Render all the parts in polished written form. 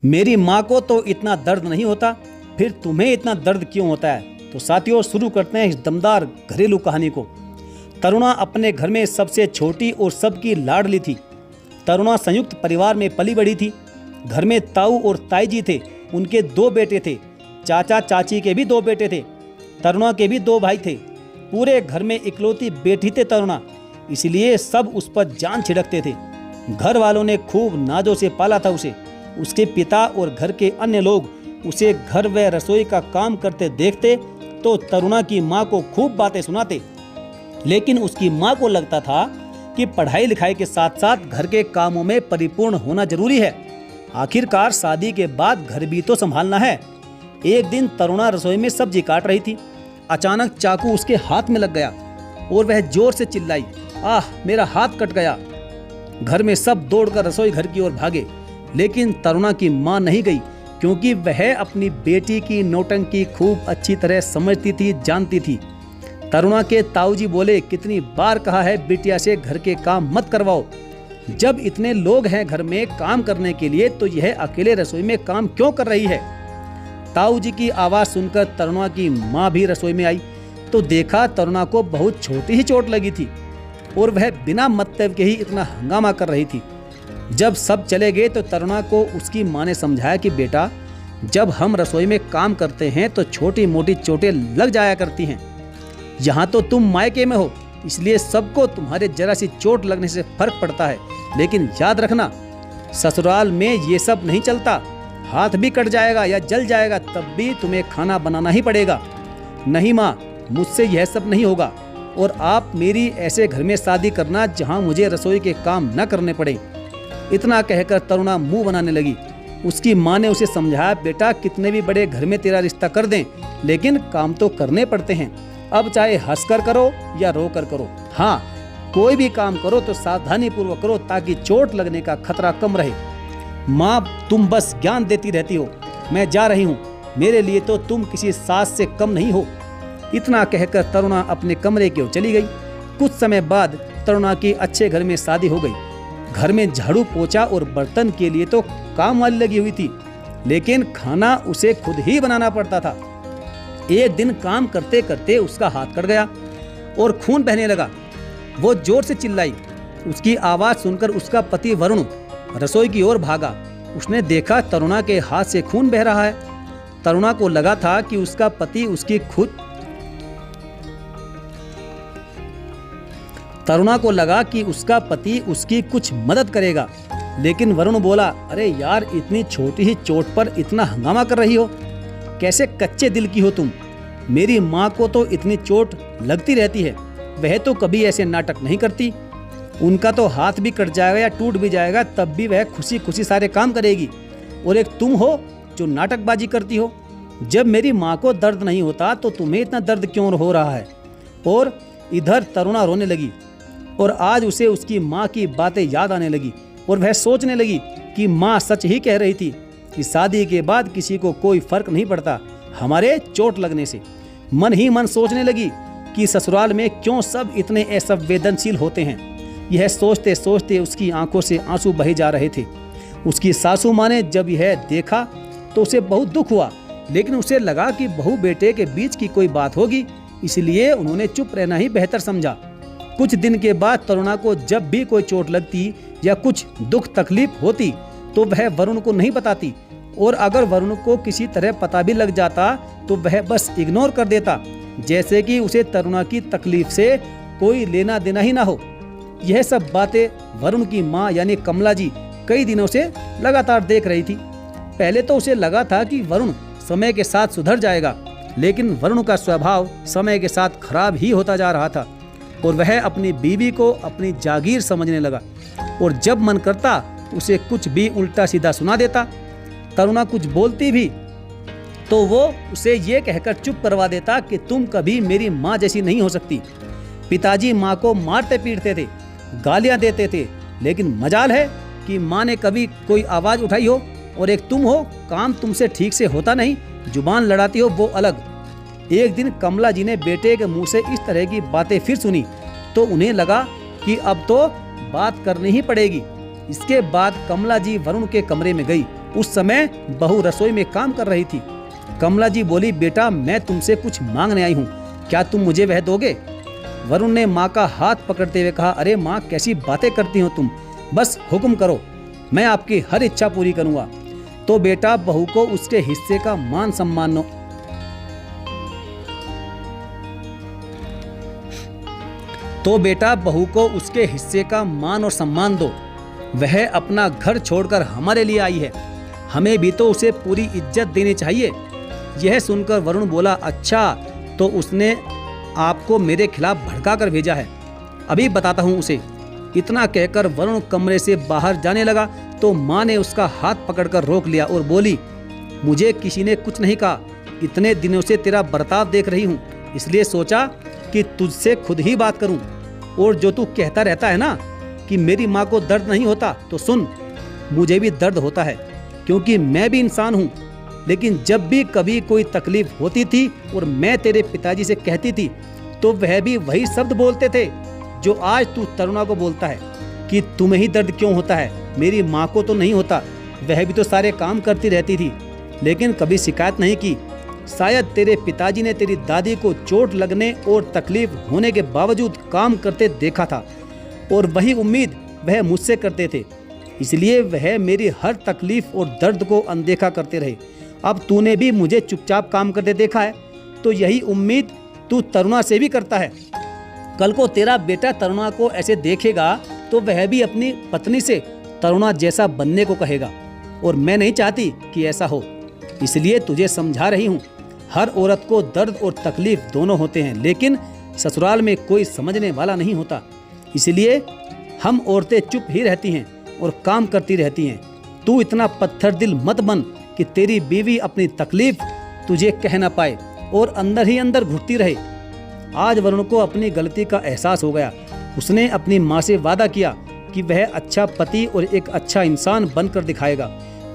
मेरी माँ को तो इतना दर्द नहीं होता, फिर तुम्हें इतना दर्द क्यों होता है। तो साथियों, शुरू करते हैं इस दमदार घरेलू कहानी को। तरुणा अपने घर में सबसे छोटी और सबकी लाडली थी। तरुणा संयुक्त परिवार में पली बड़ी थी। घर में ताऊ और ताई जी थे, उनके 2 बेटे थे। चाचा चाची के भी 2 बेटे थे। तरुणा के भी 2 भाई थे। पूरे घर में इकलौती बेटी थे तरुणा, इसलिए सब उस पर जान छिड़कते थे। घर वालों ने खूब नाजों से पाला था उसे। उसके पिता और घर के अन्य लोग उसे घर व रसोई का काम करते देखते तो तरुणा की माँ को खूब बातें सुनाते। लेकिन उसकी माँ को लगता था कि पढ़ाई लिखाई के साथ साथ घर के कामों में परिपूर्ण होना जरूरी है। आखिरकार शादी के बाद घर भी तो संभालना है। एक दिन तरुणा रसोई में सब्जी काट रही थी। अचानक चाकू उसके हाथ में लग गया और वह जोर से चिल्लाई, आह, मेरा हाथ कट गया। घर में सब दौड़कर रसोई घर की ओर भागे, लेकिन तरुणा की मां नहीं गई, क्योंकि वह अपनी बेटी की नौटंकी खूब अच्छी तरह समझती थी, जानती थी। तरुणा के ताऊजी बोले, कितनी बार कहा है बिटिया से घर के काम मत करवाओ। जब इतने लोग हैं घर में काम करने के लिए, तो यह अकेले रसोई में काम क्यों कर रही है। ताऊजी की आवाज सुनकर तरुणा की माँ भी रसोई में आई तो देखा तरुणा को बहुत छोटी ही चोट लगी थी और वह बिना मतलब के ही इतना हंगामा कर रही थी। जब सब चले गए तो तरुणा को उसकी माँ ने समझाया कि बेटा, जब हम रसोई में काम करते हैं तो छोटी मोटी चोटें लग जाया करती हैं। यहाँ तो तुम मायके में हो, इसलिए सबको तुम्हारे जरा सी चोट लगने से फर्क पड़ता है, लेकिन याद रखना, ससुराल में ये सब नहीं चलता। हाथ भी कट जाएगा या जल जाएगा तब भी तुम्हें खाना बनाना ही पड़ेगा। नहीं माँ, मुझसे यह सब नहीं होगा, और आप मेरी ऐसे घर में शादी करना जहाँ मुझे रसोई के काम न करने पड़े। इतना कहकर तरुणा मुंह बनाने लगी। उसकी माँ ने उसे समझाया, बेटा, कितने भी बड़े घर में तेरा रिश्ता कर दें, लेकिन काम तो करने पड़ते हैं। अब चाहे हंसकर करो या रोकर करो, हाँ, कोई भी काम करो तो सावधानी पूर्वक करो, ताकि चोट लगने का खतरा कम रहे। माँ, तुम बस ज्ञान देती रहती हो। मैं जा रही हूँ, मेरे लिए तो तुम किसी सास से कम नहीं हो। इतना कहकर तरुणा अपने कमरे की ओर चली गई। कुछ समय बाद तरुणा की अच्छे घर में शादी हो गई। घर में झाड़ू पोछा और बर्तन के लिए तो काम वाली लगी हुई थी, लेकिन खाना उसे खुद ही बनाना पड़ता था। एक दिन काम करते करते उसका हाथ कट गया और खून बहने लगा। वो जोर से चिल्लाई। उसकी आवाज सुनकर उसका पति वरुण रसोई की ओर भागा। उसने देखा तरुणा के हाथ से खून बह रहा है। तरुणा को लगा था कि उसका पति उसकी कुछ मदद करेगा, लेकिन वरुण बोला, अरे यार, इतनी छोटी ही चोट पर इतना हंगामा कर रही हो, कैसे कच्चे दिल की हो तुम। मेरी माँ को तो इतनी चोट लगती रहती है, वह तो कभी ऐसे नाटक नहीं करती। उनका तो हाथ भी कट जाएगा या टूट भी जाएगा तब भी वह खुशी खुशी सारे काम करेगी, और एक तुम हो जो नाटकबाजी करती हो। जब मेरी माँ को दर्द नहीं होता तो तुम्हें इतना दर्द क्यों हो रहा है। और इधर तरुणा रोने लगी और आज उसे उसकी माँ की बातें याद आने लगी, और वह सोचने लगी कि माँ सच ही कह रही थी कि शादी के बाद किसी को कोई फर्क नहीं पड़ता हमारे चोट लगने से। मन ही मन सोचने लगी कि ससुराल में क्यों सब इतने असंवेदनशील होते हैं। यह सोचते सोचते उसकी आंखों से आंसू बहे जा रहे थे। उसकी सासू माँ ने जब यह देखा तो उसे बहुत दुख हुआ, लेकिन उसे लगा कि बहू बेटे के बीच की कोई बात होगी, इसलिए उन्होंने चुप रहना ही बेहतर समझा। कुछ दिन के बाद तरुणा को जब भी कोई चोट लगती या कुछ दुख तकलीफ होती तो वह वरुण को नहीं बताती, और अगर वरुण को किसी तरह पता भी लग जाता तो वह बस इग्नोर कर देता, जैसे कि उसे तरुणा की तकलीफ से कोई लेना देना ही ना हो। यह सब बातें वरुण की माँ यानी कमला जी कई दिनों से लगातार देख रही थी। पहले तो उसे लगा था कि वरुण समय के साथ सुधर जाएगा, लेकिन वरुण का स्वभाव समय के साथ खराब ही होता जा रहा था, और वह अपनी बीवी को अपनी जागीर समझने लगा, और जब मन करता उसे कुछ भी उल्टा सीधा सुना देता। तरुणा कुछ बोलती भी तो वो उसे ये कहकर चुप करवा देता कि तुम कभी मेरी माँ जैसी नहीं हो सकती। पिताजी माँ को मारते पीटते थे, गालियाँ देते थे, लेकिन मजाल है कि माँ ने कभी कोई आवाज़ उठाई हो। और एक तुम हो, काम तुमसे ठीक से होता नहीं, जुबान लड़ाती हो वो अलग। एक दिन कमला जी ने बेटे के मुंह से इस तरह की बातें फिर सुनी तो उन्हें लगा कि अब तो बात करनी ही पड़ेगी। इसके बाद कमला जी वरुण के कमरे में गई उस समय बहू रसोई में काम कर रही थी। कमला जी बोली, बेटा मैं तुमसे कुछ मांगने आई हूँ, क्या तुम मुझे वह दोगे? वरुण ने माँ का हाथ पकड़ते हुए कहा, अरे माँ कैसी बातें करती हो तुम, बस हुक्म करो, मैं आपकी हर इच्छा पूरी करूँगा। तो बेटा बहू को उसके हिस्से का मान सम्मान और सम्मान दो। वह अपना घर छोड़कर हमारे लिए आई है, हमें भी तो उसे पूरी इज्जत देनी चाहिए। यह सुनकर वरुण बोला, अच्छा तो उसने आपको मेरे खिलाफ भड़का कर भेजा है, अभी बताता हूँ उसे। इतना कहकर वरुण कमरे से बाहर जाने लगा तो माँ ने उसका हाथ पकड़कर रोक लिया और बोली, मुझे किसी ने कुछ नहीं कहा, इतने दिनों से तेरा बर्ताव देख रही हूँ, इसलिए सोचा कि तुझसे खुद ही बात करूँ। और जो तू कहता रहता है ना कि मेरी माँ को दर्द नहीं होता, तो सुन, मुझे भी दर्द होता है, क्योंकि मैं भी इंसान हूँ। लेकिन जब भी कभी कोई तकलीफ होती थी और मैं तेरे पिताजी से कहती थी, तो वह भी वही शब्द बोलते थे जो आज तू तरुणा को बोलता है कि तुम्हें ही दर्द क्यों होता है, मेरी माँ को तो नहीं होता, वह भी तो सारे काम करती रहती थी, लेकिन कभी शिकायत नहीं की। शायद तेरे पिताजी ने तेरी दादी को चोट लगने और तकलीफ होने के बावजूद काम करते देखा था, और वही उम्मीद वह मुझसे करते थे, इसलिए वह मेरी हर तकलीफ और दर्द को अनदेखा करते रहे। अब तूने भी मुझे चुपचाप काम करते देखा है, तो यही उम्मीद तू तरुणा से भी करता है। कल को तेरा बेटा तरुणा को ऐसे देखेगा तो वह भी अपनी पत्नी से तरुणा जैसा बनने को कहेगा, और मैं नहीं चाहती कि ऐसा हो, इसलिए तुझे समझा रही हूँ। हर औरत को दर्द और तकलीफ दोनों होते हैं, लेकिन ससुराल में कोई समझने वाला नहीं होता, इसलिए हम औरतें चुप ही रहती हैं और काम करती रहती हैं। तू इतना पत्थर दिल मत बन कि तेरी बीवी अपनी तकलीफ तुझे कह ना पाए और अंदर ही अंदर घुटती रहे। आज वरुण को अपनी गलती का एहसास हो गया। उसने अपनी माँ से वादा किया कि वह अच्छा पति और एक अच्छा इंसान बनकर दिखाएगा।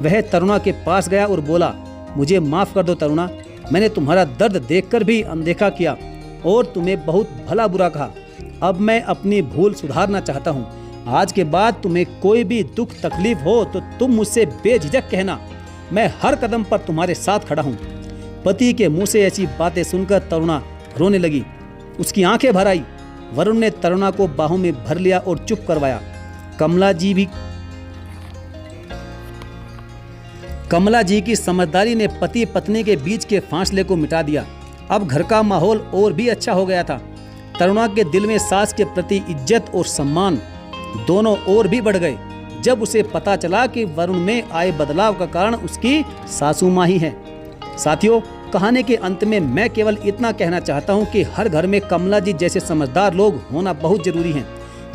वह तरुणा के पास गया और बोला, मुझे माफ़ कर दो तरुणा, मैंने तुम्हारा दर्द देखकर भी अनदेखा किया और तुम्हें बहुत भला बुरा कहा। अब मैं अपनी भूल सुधारना चाहता हूँ। आज के बाद तुम्हें कोई भी दुख तकलीफ हो तो तुम मुझसे बेझिझक कहना, मैं हर कदम पर तुम्हारे साथ खड़ा हूँ। पति के मुंह से ऐसी बातें सुनकर तरुणा रोने लगी, उसकी आंखें भर आई। वरुण ने तरुणा को बाहों में भर लिया और चुप करवाया। कमला जी की समझदारी ने पति पत्नी के बीच के फासले को मिटा दिया। अब घर का माहौल और भी अच्छा हो गया था। तरुणा के दिल में सास के प्रति इज्जत और सम्मान दोनों और भी बढ़ गए जब उसे पता चला कि वरुण में आए बदलाव का कारण उसकी सासू माँ ही है। साथियों, कहानी के अंत में मैं केवल इतना कहना चाहता हूँ कि हर घर में कमला जी जैसे समझदार लोग होना बहुत जरूरी हैं,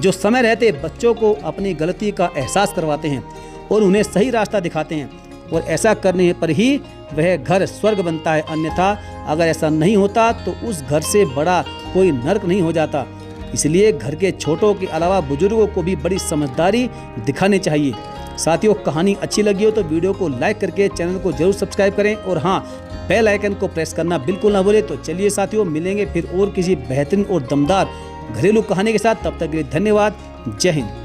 जो समय रहते बच्चों को अपनी गलती का एहसास करवाते हैं और उन्हें सही रास्ता दिखाते हैं, और ऐसा करने पर ही वह घर स्वर्ग बनता है। अन्यथा अगर ऐसा नहीं होता तो उस घर से बड़ा कोई नर्क नहीं हो जाता। इसलिए घर के छोटों के अलावा बुजुर्गों को भी बड़ी समझदारी दिखानी चाहिए। साथियों, कहानी अच्छी लगी हो तो वीडियो को लाइक करके चैनल को जरूर सब्सक्राइब करें, और हाँ, बेल आइकन को प्रेस करना बिल्कुल ना भूलें। तो चलिए साथियों, मिलेंगे फिर और किसी बेहतरीन और दमदार घरेलू कहानी के साथ। तब तक के लिए धन्यवाद। जय हिंद।